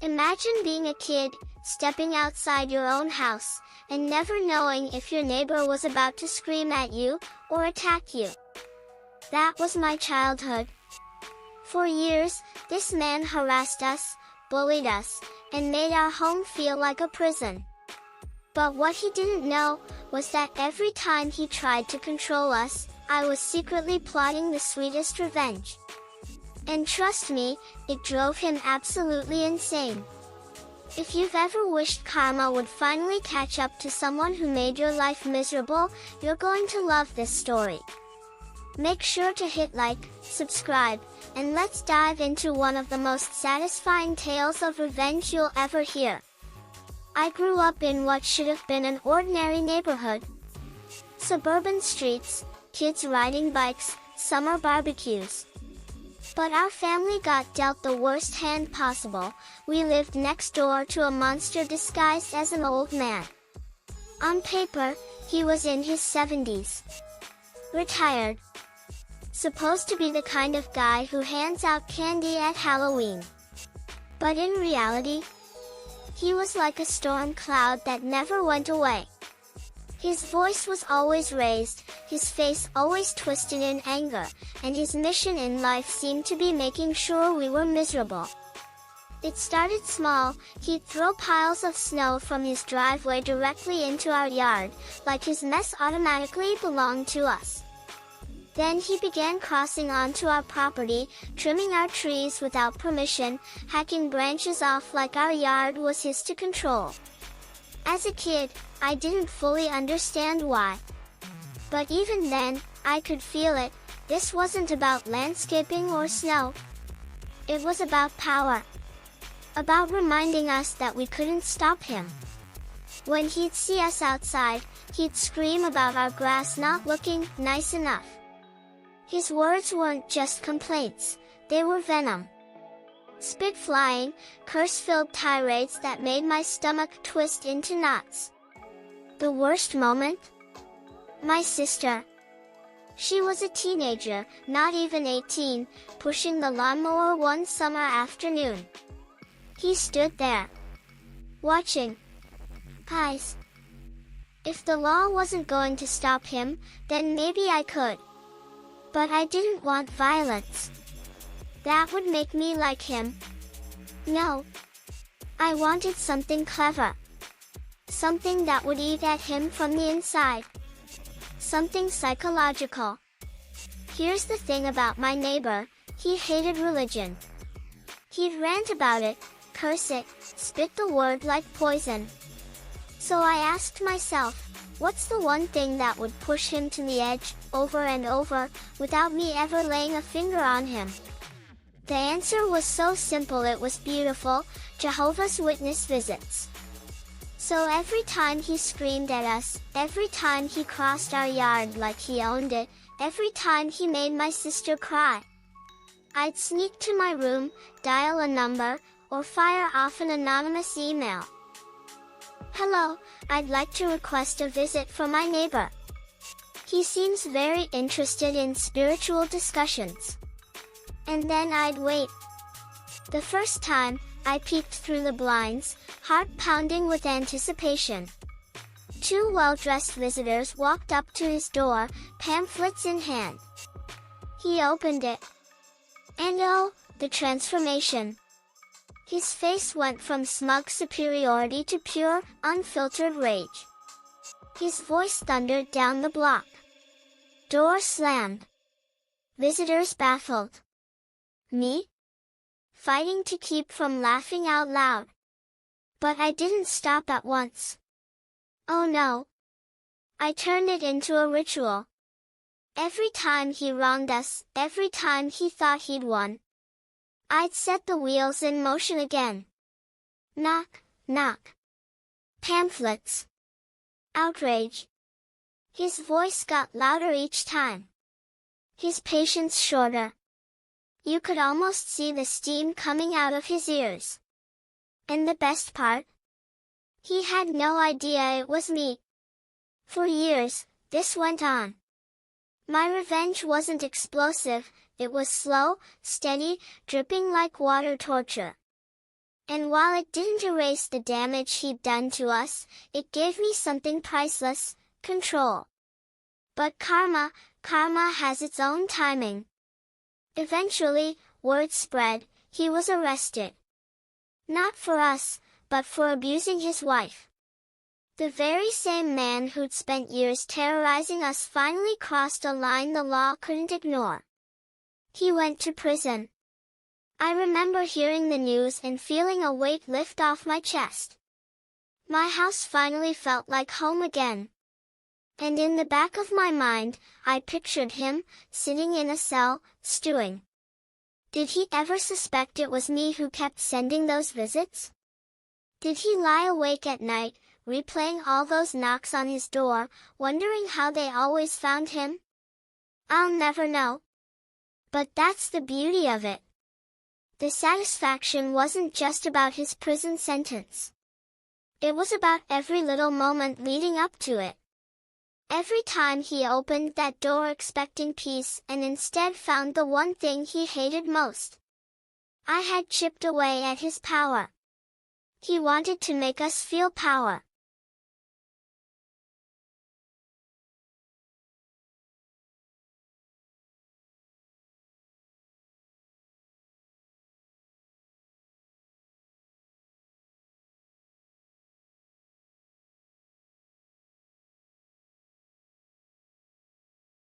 Imagine being a kid, stepping outside your own house, and never knowing if your neighbor was about to scream at you, or attack you. That was my childhood. For years, this man harassed us, bullied us, and made our home feel like a prison. But what he didn't know, was that every time he tried to control us, I was secretly plotting the sweetest revenge. And trust me, it drove him absolutely insane. If you've ever wished karma would finally catch up to someone who made your life miserable, you're going to love this story. Make sure to hit like, subscribe, and let's dive into one of the most satisfying tales of revenge you'll ever hear. I grew up in what should have been an ordinary neighborhood. Suburban streets, kids riding bikes, summer barbecues. But our family got dealt the worst hand possible. We lived next door to a monster disguised as an old man. On paper, he was in his 70s. Retired. Supposed to be the kind of guy who hands out candy at Halloween. But in reality, he was like a storm cloud that never went away. His voice was always raised, his face always twisted in anger, and his mission in life seemed to be making sure we were miserable. It started small. He'd throw piles of snow from his driveway directly into our yard, like his mess automatically belonged to us. Then he began crossing onto our property, trimming our trees without permission, hacking branches off like our yard was his to control. As a kid, I didn't fully understand why. But even then, I could feel it. This wasn't about landscaping or snow. It was about power. About reminding us that we couldn't stop him. When he'd see us outside, he'd scream about our grass not looking nice enough. His words weren't just complaints, they were venom. Spit flying, curse-filled tirades that made my stomach twist into knots. The worst moment? My sister. She was a teenager, not even 18, pushing the lawnmower one summer afternoon. He stood there, watching. Eyes. If the law wasn't going to stop him, then maybe I could. But I didn't want violence. That would make me like him. No. I wanted something clever. Something that would eat at him from the inside. Something psychological. Here's the thing about my neighbor, he hated religion. He'd rant about it, curse it, spit the word like poison. So I asked myself, what's the one thing that would push him to the edge, over and over, without me ever laying a finger on him? The answer was so simple it was beautiful: Jehovah's Witness visits. So every time he screamed at us, every time he crossed our yard like he owned it, every time he made my sister cry, I'd sneak to my room, dial a number, or fire off an anonymous email. Hello, I'd like to request a visit from my neighbor. He seems very interested in spiritual discussions. And then I'd wait. The first time, I peeked through the blinds, heart pounding with anticipation. Two well-dressed visitors walked up to his door, pamphlets in hand. He opened it. And oh, the transformation. His face went from smug superiority to pure, unfiltered rage. His voice thundered down the block. Door slammed. Visitors baffled. Me? Fighting to keep from laughing out loud. But I didn't stop at once. Oh no. I turned it into a ritual. Every time he wronged us, every time he thought he'd won, I'd set the wheels in motion again. Knock, knock. Pamphlets. Outrage. His voice got louder each time. His patience shorter. You could almost see the steam coming out of his ears. And the best part? He had no idea it was me. For years, this went on. My revenge wasn't explosive, it was slow, steady, dripping like water torture. And while it didn't erase the damage he'd done to us, it gave me something priceless: control. But karma has its own timing. Eventually, word spread, he was arrested. Not for us, but for abusing his wife. The very same man who'd spent years terrorizing us finally crossed a line the law couldn't ignore. He went to prison. I remember hearing the news and feeling a weight lift off my chest. My house finally felt like home again. And in the back of my mind, I pictured him, sitting in a cell, stewing. Did he ever suspect it was me who kept sending those visits? Did he lie awake at night, replaying all those knocks on his door, wondering how they always found him? I'll never know. But that's the beauty of it. The satisfaction wasn't just about his prison sentence. It was about every little moment leading up to it. Every time he opened that door expecting peace and instead found the one thing he hated most. I had chipped away at his power. He wanted to make us feel power.